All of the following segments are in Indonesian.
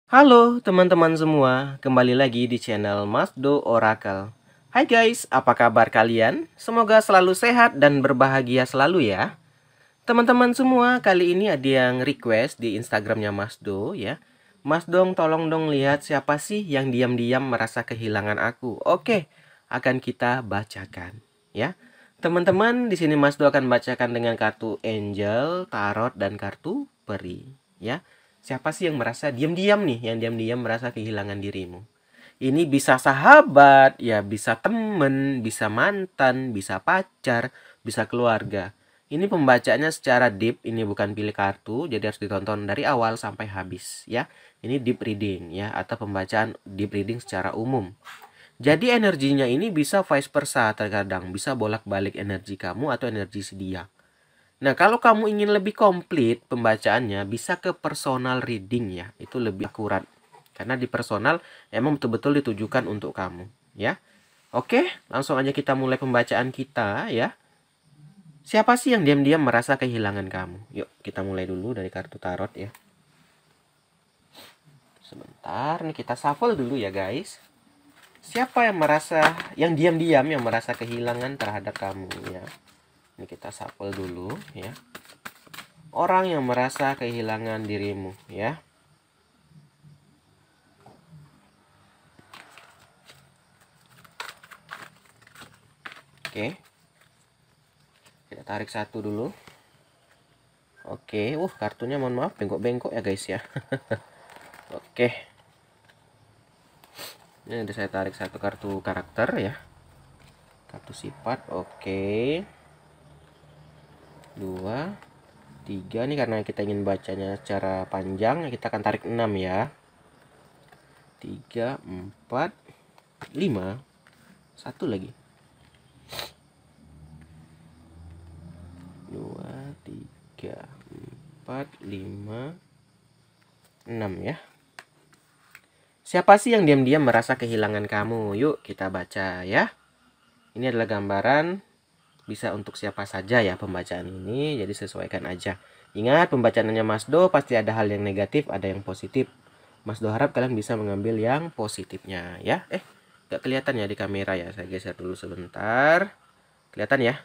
Halo teman-teman semua, kembali lagi di channel Masdo Oracle. Hai guys, apa kabar kalian? Semoga selalu sehat dan berbahagia selalu ya. Teman-teman semua, kali ini ada yang request di Instagramnya Masdo ya. Mas dong, tolong dong lihat siapa sih yang diam-diam merasa kehilangan aku. Oke, akan kita bacakan ya. Teman-teman, di sini Masdo akan bacakan dengan kartu Angel, Tarot, dan kartu Peri ya. Siapa sih yang merasa diam-diam nih, yang diam-diam merasa kehilangan dirimu? Ini bisa sahabat, ya bisa temen, bisa mantan, bisa pacar, bisa keluarga. Ini pembacaannya secara deep, ini bukan pilih kartu, jadi harus ditonton dari awal sampai habis ya. Ini deep reading ya, atau pembacaan deep reading secara umum. Jadi energinya ini bisa vice versa terkadang, bisa bolak-balik energi kamu atau energi si dia. Nah, kalau kamu ingin lebih komplit pembacaannya, bisa ke personal reading ya. Itu lebih akurat. Karena di personal emang betul-betul ditujukan untuk kamu, ya. Oke, langsung aja kita mulai pembacaan kita ya. Siapa sih yang diam-diam merasa kehilangan kamu? Yuk, kita mulai dulu dari kartu tarot ya. Sebentar, nih kita shuffle dulu ya, guys. Siapa yang diam-diam yang merasa kehilangan terhadap kamu ya? Ini kita shuffle dulu ya. Orang yang merasa kehilangan dirimu ya. Oke. Kita tarik satu dulu. Oke, kartunya mohon maaf bengkok-bengkok ya guys ya. Oke. Ini udah saya tarik satu kartu karakter ya. Kartu sifat, oke. 2, 3 nih karena kita ingin bacanya secara panjang, kita akan tarik 6 ya. 3, 4, 5. Satu lagi. 2, 3, 4, 5, 6 ya. Siapa sih yang diam-diam merasa kehilangan kamu? Yuk kita baca ya. Ini adalah gambaran, bisa untuk siapa saja ya pembacaan ini, jadi sesuaikan aja. Ingat pembacaannya Masdo pasti ada hal yang negatif, ada yang positif. Masdo harap kalian bisa mengambil yang positifnya ya. Gak kelihatan ya di kamera ya, saya geser dulu sebentar. Kelihatan ya?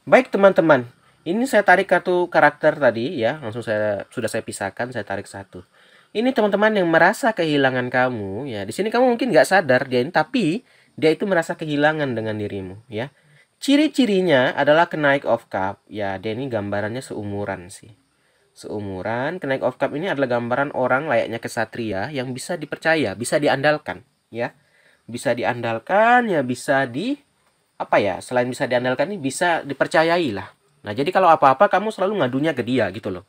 Baik teman-teman, ini saya tarik kartu karakter tadi ya, langsung sudah saya pisahkan, saya tarik satu. Ini teman-teman yang merasa kehilangan kamu ya. Di sini kamu mungkin nggak sadar dia ini, tapi dia itu merasa kehilangan dengan dirimu ya. Ciri-cirinya adalah kenaik of cup ya. Dia ini gambarannya seumuran sih. Seumuran, kenaik of cup ini adalah gambaran orang layaknya kesatria yang bisa dipercaya, bisa diandalkan ya. Bisa diandalkan ya, bisa di apa ya, selain bisa diandalkan ini bisa dipercayai lah. Nah, jadi kalau apa-apa kamu selalu ngadunya ke dia gitu loh.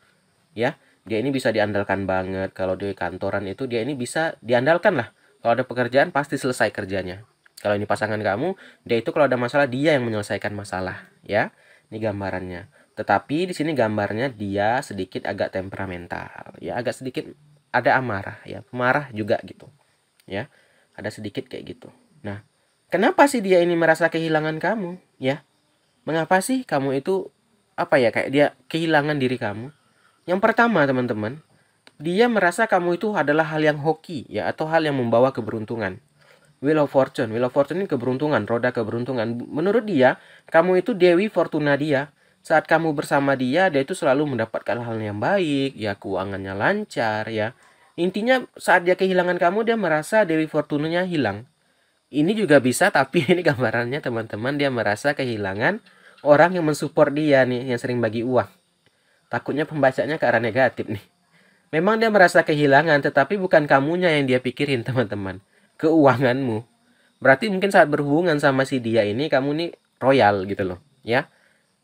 Ya, dia ini bisa diandalkan banget. Kalau di kantoran itu dia ini bisa diandalkan lah. Kalau ada pekerjaan pasti selesai kerjanya. Kalau ini pasangan kamu, dia itu kalau ada masalah dia yang menyelesaikan masalah, ya. Ini gambarannya. Tetapi di sini gambarnya dia sedikit agak temperamental, ya, agak sedikit ada amarah, ya, pemarah juga gitu, ya. Ada sedikit kayak gitu. Nah, kenapa sih dia ini merasa kehilangan kamu, ya? Mengapa sih kamu itu apa ya, kayak dia kehilangan diri kamu? Yang pertama, teman-teman, dia merasa kamu itu adalah hal yang hoki ya, atau hal yang membawa keberuntungan. Wheel of Fortune. Wheel of Fortune ini keberuntungan, roda keberuntungan. Menurut dia, kamu itu Dewi Fortuna dia. Saat kamu bersama dia, dia itu selalu mendapatkan hal yang baik, ya, keuangannya lancar ya. Intinya saat dia kehilangan kamu, dia merasa Dewi Fortunanya hilang. Ini juga bisa, tapi ini gambarannya teman-teman, dia merasa kehilangan orang yang mensupport dia nih, yang sering bagi uang. Takutnya pembacanya ke arah negatif nih. Memang dia merasa kehilangan, tetapi bukan kamunya yang dia pikirin teman-teman. Keuanganmu. Berarti mungkin saat berhubungan sama si dia ini, kamu nih royal gitu loh, ya.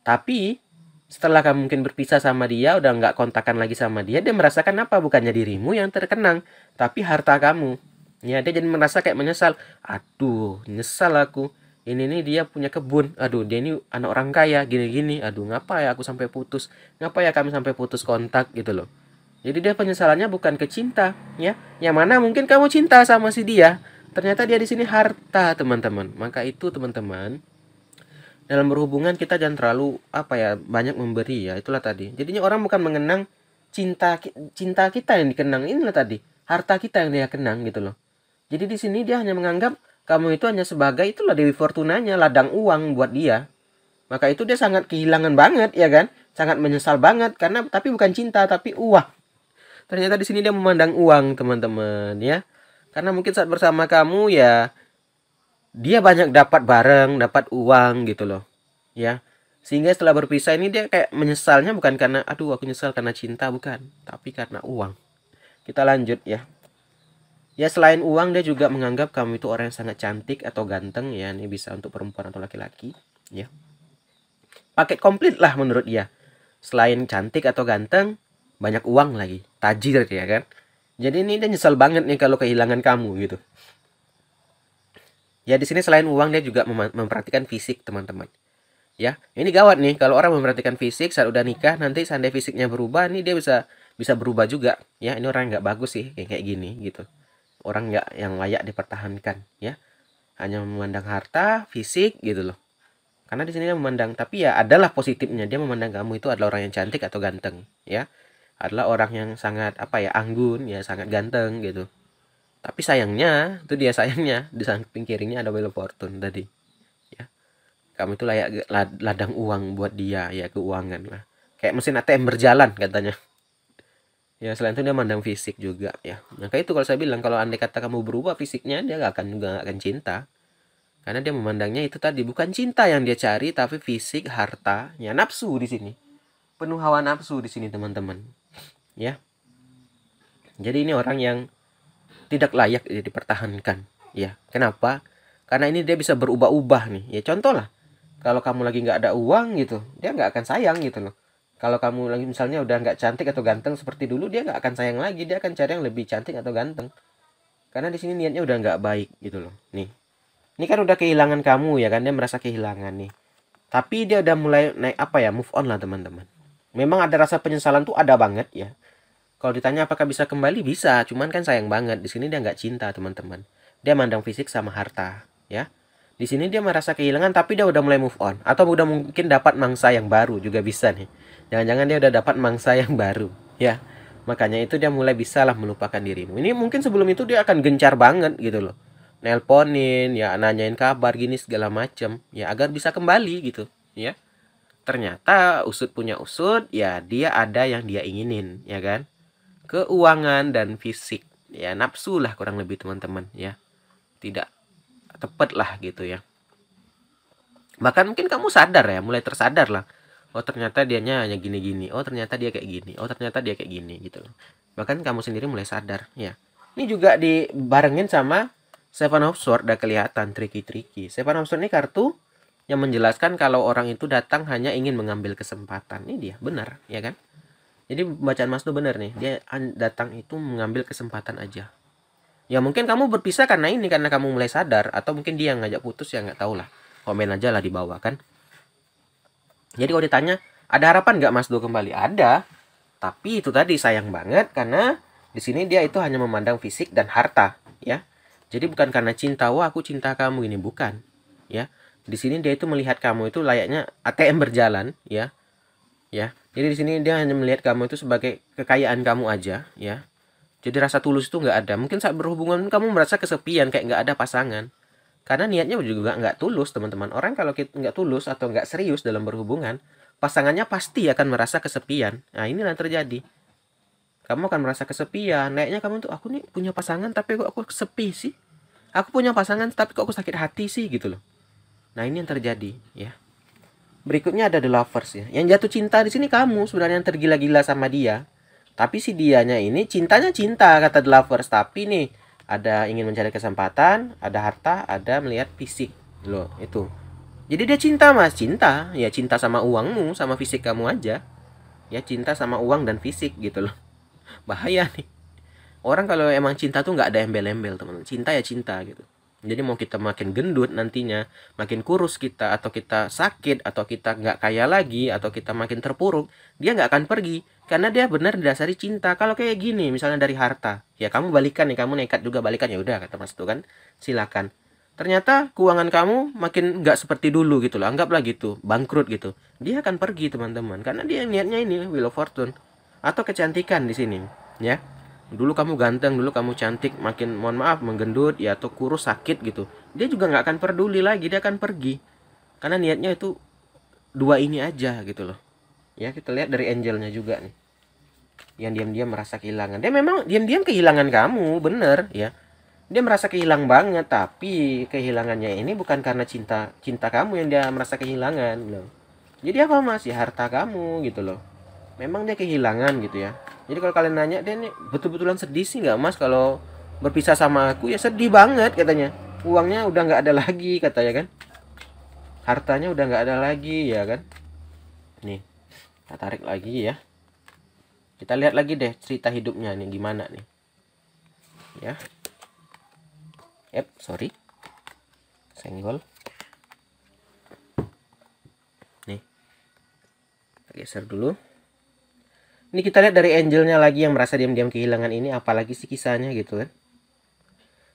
Tapi setelah kamu mungkin berpisah sama dia, udah nggak kontakan lagi sama dia, dia merasakan apa? Bukannya dirimu yang terkenang, tapi harta kamu. Ya, dia jadi merasa kayak menyesal. Aduh, nyesal aku. Ini nih dia punya kebun. Aduh, dia ini anak orang kaya, gini-gini. Aduh, ngapa ya aku sampai putus? Ngapa ya kami sampai putus kontak gitu loh. Jadi dia penyesalannya bukan ke cinta, ya. Yang mana mungkin kamu cinta sama si dia. Ternyata dia di sini harta, teman-teman. Maka itu, teman-teman, dalam berhubungan kita jangan terlalu apa ya, banyak memberi ya, itulah tadi. Jadinya orang bukan mengenang cinta kita yang dikenang, inilah tadi. harta kita yang dia kenang gitu loh. Jadi di sini dia hanya menganggap kamu itu hanya sebagai itulah Dewi Fortunanya, ladang uang buat dia. Maka itu dia sangat kehilangan banget ya kan? Sangat menyesal banget karena tapi bukan cinta tapi uang. Ternyata di sini dia memandang uang, teman-teman ya. Karena mungkin saat bersama kamu ya dia banyak dapat bareng, dapat uang gitu loh. Ya. Sehingga setelah berpisah ini dia kayak menyesalnya bukan karena aduh aku nyesal karena cinta, bukan, tapi karena uang. Kita lanjut ya. Ya selain uang dia juga menganggap kamu itu orang yang sangat cantik atau ganteng ya. Ini bisa untuk perempuan atau laki-laki ya. Paket komplit lah menurut dia. Selain cantik atau ganteng, banyak uang lagi. Tajir ya kan. Jadi ini dia nyesal banget nih kalau kehilangan kamu gitu. Ya di sini selain uang dia juga memperhatikan fisik, teman-teman. Ya, ini gawat nih kalau orang memperhatikan fisik saat udah nikah, nanti seandainya fisiknya berubah nih dia bisa berubah juga. Ya, ini orang nggak bagus sih kayak gini gitu. Orang nggak yang layak dipertahankan ya. Hanya memandang harta, fisik gitu loh. Karena di sini dia memandang, tapi ya adalah positifnya, dia memandang kamu itu adalah orang yang cantik atau ganteng ya. Adalah orang yang sangat apa ya, anggun ya, sangat ganteng gitu. Tapi sayangnya, itu dia sayangnya, di samping kirinya ada Wheel of Fortune tadi. Ya. Kamu itu layak ladang uang buat dia, ya keuangan lah. Kayak mesin ATM berjalan katanya. Ya selain itu dia mandang fisik juga ya. Maka itu kalau saya bilang kalau andai kata kamu berubah fisiknya, dia gak akan cinta. Karena dia memandangnya itu tadi bukan cinta yang dia cari, tapi fisik, harta, ya nafsu di sini. Penuh hawa nafsu di sini teman-teman. Ya. Jadi ini orang yang tidak layak dipertahankan ya. Kenapa? Karena ini dia bisa berubah-ubah nih ya. Contoh lah, kalau kamu lagi nggak ada uang gitu, dia nggak akan sayang gitu loh. Kalau kamu lagi misalnya udah nggak cantik atau ganteng seperti dulu, dia nggak akan sayang lagi, dia akan cari yang lebih cantik atau ganteng. Karena di sini niatnya udah nggak baik gitu loh. Nih, ini kan udah kehilangan kamu ya kan, dia merasa kehilangan nih. Tapi dia udah mulai naik apa ya, move on lah teman-teman. Memang ada rasa penyesalan tuh ada banget ya. Kalau ditanya apakah bisa kembali, bisa. Cuman kan sayang banget. Di sini dia nggak cinta, teman-teman. Dia mandang fisik sama harta, ya. Di sini dia merasa kehilangan, tapi dia udah mulai move on. Atau udah mungkin dapat mangsa yang baru juga bisa nih. Jangan-jangan dia udah dapat mangsa yang baru, ya. Makanya itu dia mulai bisa lah melupakan dirimu. Ini mungkin sebelum itu dia akan gencar banget gitu loh. Nelponin, ya nanyain kabar gini segala macem, ya agar bisa kembali gitu, ya. Ternyata usut punya usut, ya dia ada yang dia inginin, ya kan? Keuangan dan fisik ya, nafsu lah kurang lebih teman-teman ya, tidak tepat lah gitu ya. Bahkan mungkin kamu sadar ya, mulai tersadar lah, oh ternyata dianya hanya gini-gini, oh ternyata dia kayak gini, oh ternyata dia kayak gini gitu loh. Bahkan kamu sendiri mulai sadar ya. Ini juga dibarengin sama Seven of Swords, udah kelihatan tricky. Seven of Swords ini kartu yang menjelaskan kalau orang itu datang hanya ingin mengambil kesempatan. Ini dia benar ya kan. Jadi bacaan Mas tuh bener nih, dia datang itu mengambil kesempatan aja. Ya mungkin kamu berpisah karena ini, karena kamu mulai sadar, atau mungkin dia yang ngajak putus, ya nggak tahu lah. Komen aja lah di bawah kan. Jadi kalau ditanya, ada harapan nggak Mas Do kembali? Ada, tapi itu tadi sayang banget karena di sini dia itu hanya memandang fisik dan harta, ya. Jadi bukan karena cinta, wah aku cinta kamu ini, bukan, ya. Di sini dia itu melihat kamu itu layaknya ATM berjalan, ya. Ya, jadi di sini dia hanya melihat kamu itu sebagai kekayaan kamu aja, ya. Jadi rasa tulus itu nggak ada. Mungkin saat berhubungan kamu merasa kesepian, kayak nggak ada pasangan. Karena niatnya juga nggak tulus, teman-teman. Orang kalau kita nggak tulus atau nggak serius dalam berhubungan, pasangannya pasti akan merasa kesepian. Nah, ini yang terjadi. Kamu akan merasa kesepian. Kayaknya kamu tuh, aku nih punya pasangan, tapi kok aku sepi sih. Aku punya pasangan, tapi kok aku sakit hati sih, gitu loh. Nah, ini yang terjadi, ya. Berikutnya ada The Lovers ya. Yang jatuh cinta di sini kamu sebenarnya yang tergila-gila sama dia. Tapi si dianya ini cintanya cinta kata The Lovers, tapi nih ada ingin mencari kesempatan, ada harta, ada melihat fisik. Loh, itu. Jadi dia cinta, Mas, cinta. Ya cinta sama uangmu, sama fisik kamu aja. Ya cinta sama uang dan fisik gitu loh. Bahaya nih. Orang kalau emang cinta tuh nggak ada embel-embel, teman-teman. Cinta ya cinta gitu. Jadi mau kita makin gendut nantinya, makin kurus kita, atau kita sakit, atau kita nggak kaya lagi, atau kita makin terpuruk, dia nggak akan pergi. Karena dia benar didasari cinta. Kalau kayak gini, misalnya dari harta, ya kamu balikan nih, kamu nekat juga balikan, ya udah kata Mas tuh kan, silakan. Ternyata keuangan kamu makin nggak seperti dulu gitu loh, anggaplah gitu, bangkrut gitu. Dia akan pergi teman-teman, karena dia niatnya ini Wheel of Fortune atau kecantikan di sini, ya. Dulu kamu ganteng, dulu kamu cantik, makin mohon maaf menggendut ya atau kurus sakit gitu, dia juga nggak akan peduli lagi, dia akan pergi. Karena niatnya itu dua ini aja gitu loh. Ya, kita lihat dari angelnya juga nih. Yang diam-diam merasa kehilangan. Dia memang diam-diam kehilangan kamu, bener ya. Dia merasa kehilang banget, tapi kehilangannya ini bukan karena cinta kamu yang dia merasa kehilangan loh. Jadi apa mas? Ya harta kamu gitu loh. Memang dia kehilangan gitu ya. Jadi kalau kalian nanya, dia nih betul-betulan sedih sih nggak mas kalau berpisah sama aku? Ya sedih banget katanya. Uangnya udah nggak ada lagi katanya kan. Hartanya udah nggak ada lagi ya kan. Nih, kita tarik lagi ya. Kita lihat lagi deh cerita hidupnya nih gimana nih. Ya. Sorry. Senggol. Nih. Kita geser dulu. Ini kita lihat dari angelnya lagi yang merasa diam-diam kehilangan ini, apalagi sih kisahnya gitu kan.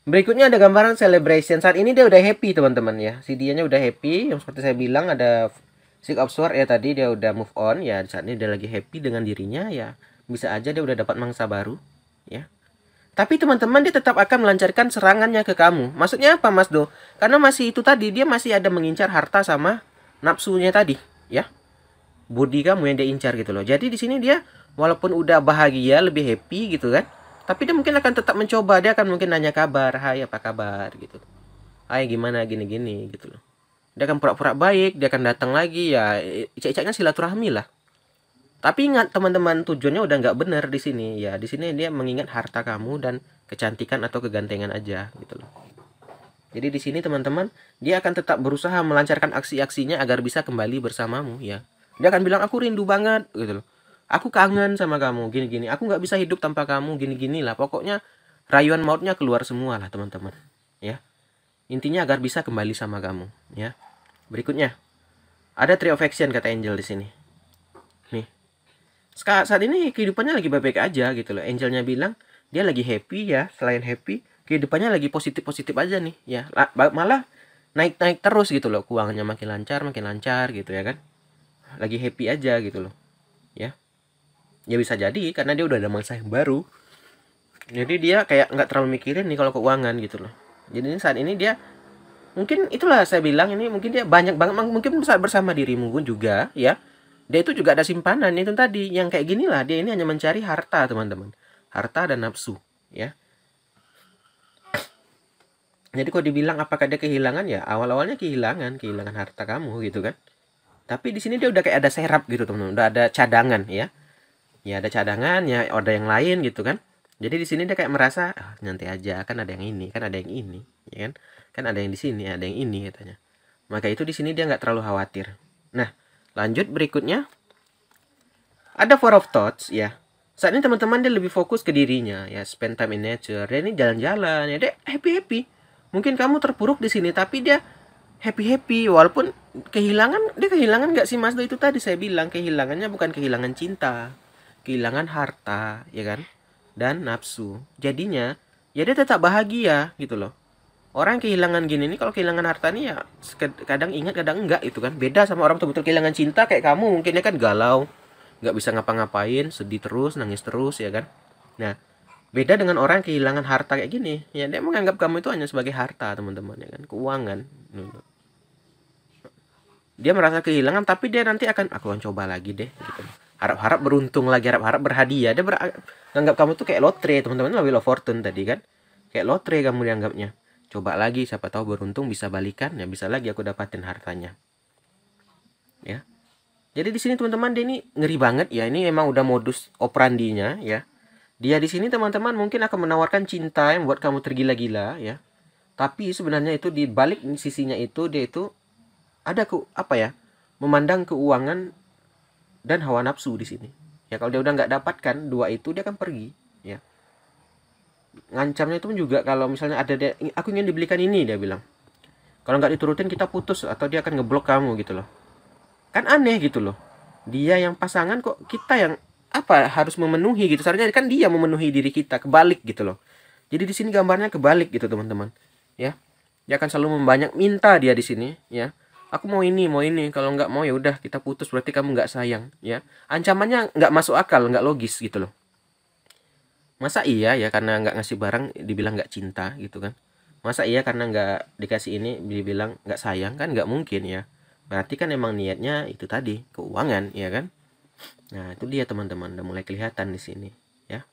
Berikutnya ada gambaran celebration. Saat ini dia udah happy teman-teman ya. Si dianya udah happy, yang seperti saya bilang ada Six of Swords ya tadi, dia udah move on ya. Saat ini dia lagi happy dengan dirinya ya. Bisa aja dia udah dapat mangsa baru ya. Tapi teman-teman dia tetap akan melancarkan serangannya ke kamu. Maksudnya apa Mas Do? Karena masih itu tadi, dia masih ada mengincar harta sama nafsunya tadi ya. Body kamu yang dia incar gitu loh. Jadi di sini dia walaupun udah bahagia, lebih happy gitu kan, tapi dia mungkin akan tetap mencoba. Dia akan mungkin nanya kabar, hai apa kabar gitu, hai gimana gini-gini gitu loh. Dia akan pura-pura baik, dia akan datang lagi ya, icak-icaknya silaturahmi lah. Tapi ingat teman-teman, tujuannya udah nggak bener di sini ya. Di sini dia mengingat harta kamu dan kecantikan atau kegantengan aja gitu loh. Jadi di sini teman-teman, dia akan tetap berusaha melancarkan aksi-aksinya agar bisa kembali bersamamu ya. Dia akan bilang aku rindu banget gitu loh. Aku kangen sama kamu gini-gini. Aku nggak bisa hidup tanpa kamu gini-gini lah. Pokoknya rayuan mautnya keluar semua lah teman-teman. Ya. Intinya agar bisa kembali sama kamu ya. Berikutnya ada Three of Action kata Angel di sini. Nih. Saat ini kehidupannya lagi baik-baik aja gitu loh. Angelnya bilang dia lagi happy ya. Selain happy, kehidupannya lagi positif-positif aja nih ya. Malah naik-naik terus gitu loh. Keuangannya makin lancar gitu ya kan. Lagi happy aja gitu loh. Ya. Ya bisa jadi karena dia udah ada mangsa yang baru. Jadi dia kayak nggak terlalu mikirin nih kalau keuangan gitu loh. Jadi saat ini dia mungkin itulah saya bilang ini mungkin dia banyak banget mungkin bisa bersama dirimu pun juga ya. Dia itu juga ada simpanan itu tadi yang kayak gini lah, dia ini hanya mencari harta teman-teman, harta dan nafsu ya. Jadi kalau dibilang apakah dia kehilangan ya, awal-awalnya kehilangan harta kamu gitu kan. Tapi di sini dia udah kayak ada serap gitu teman-teman, udah ada cadangan ya. Ya ada cadangan ya, ada yang lain gitu kan. Jadi di sini dia kayak merasa nyantai aja, kan ada yang ini, kan ada yang ini, ya kan? Kan ada yang di sini, ada yang ini katanya. Maka itu di sini dia nggak terlalu khawatir. Nah, lanjut berikutnya. Ada Four of Thoughts ya. Saat ini teman-teman dia lebih fokus ke dirinya ya, spend time in nature. Dia ini jalan-jalan ya, dia happy-happy. Mungkin kamu terpuruk di sini tapi dia happy-happy walaupun kehilangan, dia kehilangan nggak sih Mas Do? Itu tadi saya bilang kehilangannya bukan kehilangan cinta, kehilangan harta ya kan, dan nafsu. Jadinya ya dia tetap bahagia gitu loh. Orang kehilangan gini nih, kalau kehilangan harta nih ya kadang ingat kadang enggak itu kan. Beda sama orang betul-betul kehilangan cinta kayak kamu, mungkin dia kan galau, nggak bisa ngapa-ngapain, sedih terus, nangis terus ya kan. Nah, beda dengan orang kehilangan harta kayak gini ya, dia menganggap kamu itu hanya sebagai harta teman-teman ya kan, keuangan. Dia merasa kehilangan tapi dia nanti akan aku coba lagi deh gitu. Harap-harap beruntung lagi, harap-harap berhadiah. Dia menganggap kamu tuh kayak lotre teman-teman, Wheel of Fortune tadi kan, kayak lotre kamu dianggapnya. Coba lagi, siapa tahu beruntung bisa balikan ya, bisa lagi aku dapatin hartanya ya. Jadi di sini teman-teman dia ini ngeri banget ya, ini emang udah modus operandinya ya. Dia di sini teman-teman mungkin akan menawarkan cinta yang buat kamu tergila-gila ya. Tapi sebenarnya itu di balik sisinya itu dia itu ada apa ya? Memandang keuangan dan hawa nafsu di sini. Ya kalau dia udah nggak dapatkan dua itu dia akan pergi ya. Ngancamnya itu juga kalau misalnya ada dia, aku ingin dibelikan ini dia bilang. Kalau nggak diturutin kita putus atau dia akan ngeblok kamu gitu loh. Kan aneh gitu loh. Dia yang pasangan kok kita yang apa harus memenuhi gitu. Seharusnya kan dia memenuhi diri kita, kebalik gitu loh. Jadi di sini gambarnya kebalik gitu teman-teman. Ya. Dia akan selalu membanyak minta dia di sini ya. Aku mau ini, kalau nggak mau ya udah kita putus, berarti kamu nggak sayang ya. Ancamannya nggak masuk akal, nggak logis gitu loh. Masa iya ya karena nggak ngasih barang dibilang nggak cinta gitu kan? Masa iya karena nggak dikasih ini dibilang nggak sayang? Kan nggak mungkin ya. Berarti kan emang niatnya itu tadi, keuangan, ya kan? Nah, itu dia teman-teman, udah mulai kelihatan di sini, ya.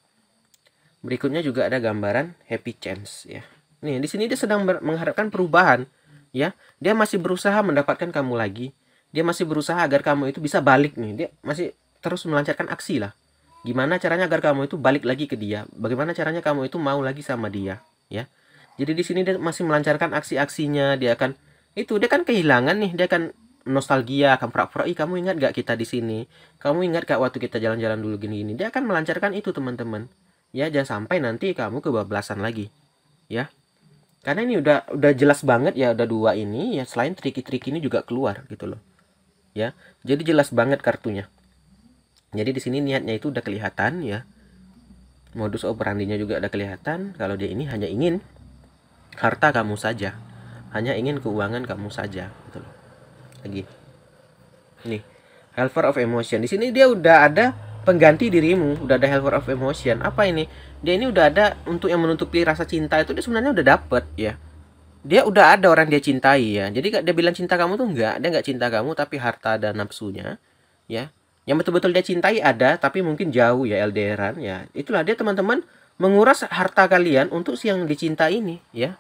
Berikutnya juga ada gambaran happy chance, ya. Nih, di sini dia sedang mengharapkan perubahan, ya. Dia masih berusaha mendapatkan kamu lagi. Dia masih berusaha agar kamu itu bisa balik nih. Dia masih terus melancarkan aksi lah. Gimana caranya agar kamu itu balik lagi ke dia? Bagaimana caranya kamu itu mau lagi sama dia, ya? Jadi di sini dia masih melancarkan aksi-aksinya. Dia kan kehilangan nih, dia akan nostalgia, akan pura-pura, ih kamu ingat gak kita di sini? Kamu ingat gak waktu kita jalan-jalan dulu gini-gini? Dia akan melancarkan itu teman-teman. Ya jangan sampai nanti kamu kebablasan lagi, ya. Karena ini udah jelas banget ya, udah dua ini ya, selain triki-triki ini juga keluar gitu loh, ya. Jadi jelas banget kartunya. Jadi di sini niatnya itu udah kelihatan ya. Modus operandinya juga udah kelihatan kalau dia ini hanya ingin harta kamu saja. Hanya ingin keuangan kamu saja gitu loh. Lagi. Nih, Helper of Emotion. Di sini dia udah ada pengganti dirimu, udah ada Helper of Emotion. Apa ini? Dia ini udah ada untuk yang menutupi rasa cinta itu dia sebenarnya udah dapet ya. Dia udah ada orang dia cintai ya. Jadi dia bilang cinta kamu tuh enggak, dia enggak cinta kamu tapi harta dan nafsunya ya. Yang betul-betul dia cintai ada tapi mungkin jauh ya, LDRan ya. Itulah dia teman-teman menguras harta kalian untuk si yang dicintai ini ya.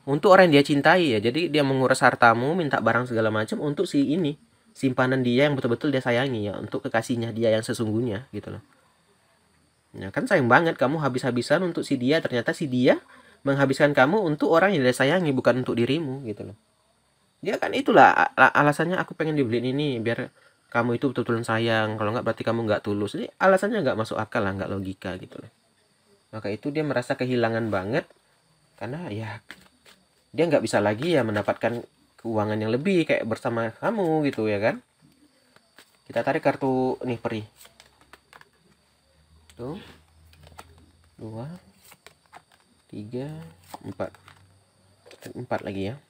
Untuk orang yang dia cintai ya. Jadi dia menguras hartamu, minta barang segala macam untuk si ini. Simpanan dia yang betul-betul dia sayangi ya, untuk kekasihnya dia yang sesungguhnya gitu loh. Ya kan sayang banget kamu habis-habisan untuk si dia, ternyata si dia menghabiskan kamu untuk orang yang dia sayangi, bukan untuk dirimu gitu loh. Dia kan itulah alasannya, aku pengen dibeliin ini biar kamu itu betul-betul sayang, kalau nggak berarti kamu nggak tulus. Jadi alasannya nggak masuk akal lah, nggak logika gitu loh. Maka itu dia merasa kehilangan banget karena ya dia nggak bisa lagi ya mendapatkan keuangan yang lebih kayak bersama kamu gitu ya kan. Kita tarik kartu nih peri. Tuh. 2 3 4. 4 lagi ya.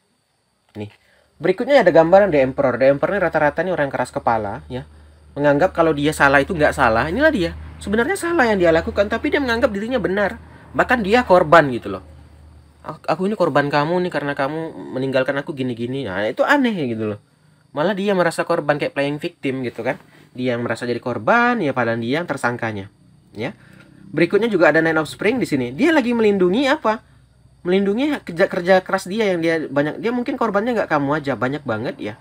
Nih. Berikutnya ada gambaran The Emperor. The Emperor ini rata-rata nih orang keras kepala ya. Menganggap kalau dia salah itu nggak salah. Inilah dia. Sebenarnya salah yang dia lakukan tapi dia menganggap dirinya benar. Bahkan dia korban gitu loh. Aku ini korban kamu nih karena kamu meninggalkan aku gini-gini. Nah, itu aneh gitu loh. Malah dia merasa korban kayak playing victim gitu kan. Dia yang merasa jadi korban ya padahal dia yang tersangkanya. Ya. Berikutnya juga ada Nine of Spring di sini. Dia lagi melindungi apa? Melindungi kerja keras dia yang dia banyak. Dia mungkin korbannya nggak kamu aja, banyak banget ya.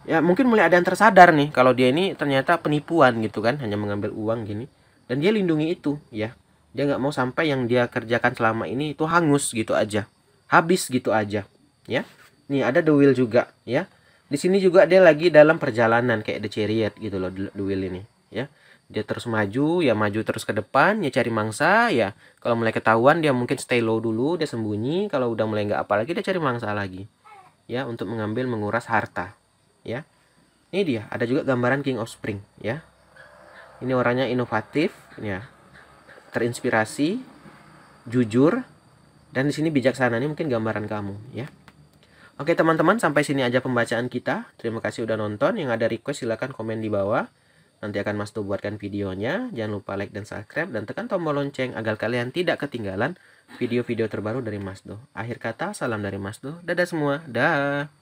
Ya mungkin mulai ada yang tersadar nih kalau dia ini ternyata penipuan gitu kan, hanya mengambil uang gini. Dan dia lindungi itu ya. Dia nggak mau sampai yang dia kerjakan selama ini itu hangus gitu aja, habis gitu aja ya. Nih ada The Wheel juga ya. Di sini juga dia lagi dalam perjalanan kayak The Chariot gitu loh, The Wheel ini ya. Dia terus maju ya, maju terus ke depan ya, cari mangsa ya. Kalau mulai ketahuan dia mungkin stay low dulu, dia sembunyi. Kalau udah mulai nggak apa lagi dia cari mangsa lagi ya, untuk menguras harta ya. Ini dia ada juga gambaran King of Spring ya. Ini orangnya inovatif ya, terinspirasi, jujur, dan di sini bijaksana. Ini mungkin gambaran kamu ya. Oke teman-teman, sampai sini aja pembacaan kita. Terima kasih udah nonton. Yang ada request silahkan komen di bawah. Nanti akan Mas Do buatkan videonya. Jangan lupa like dan subscribe dan tekan tombol lonceng agar kalian tidak ketinggalan video-video terbaru dari Mas Do. Akhir kata, salam dari Mas Do. Dadah semua. Dah.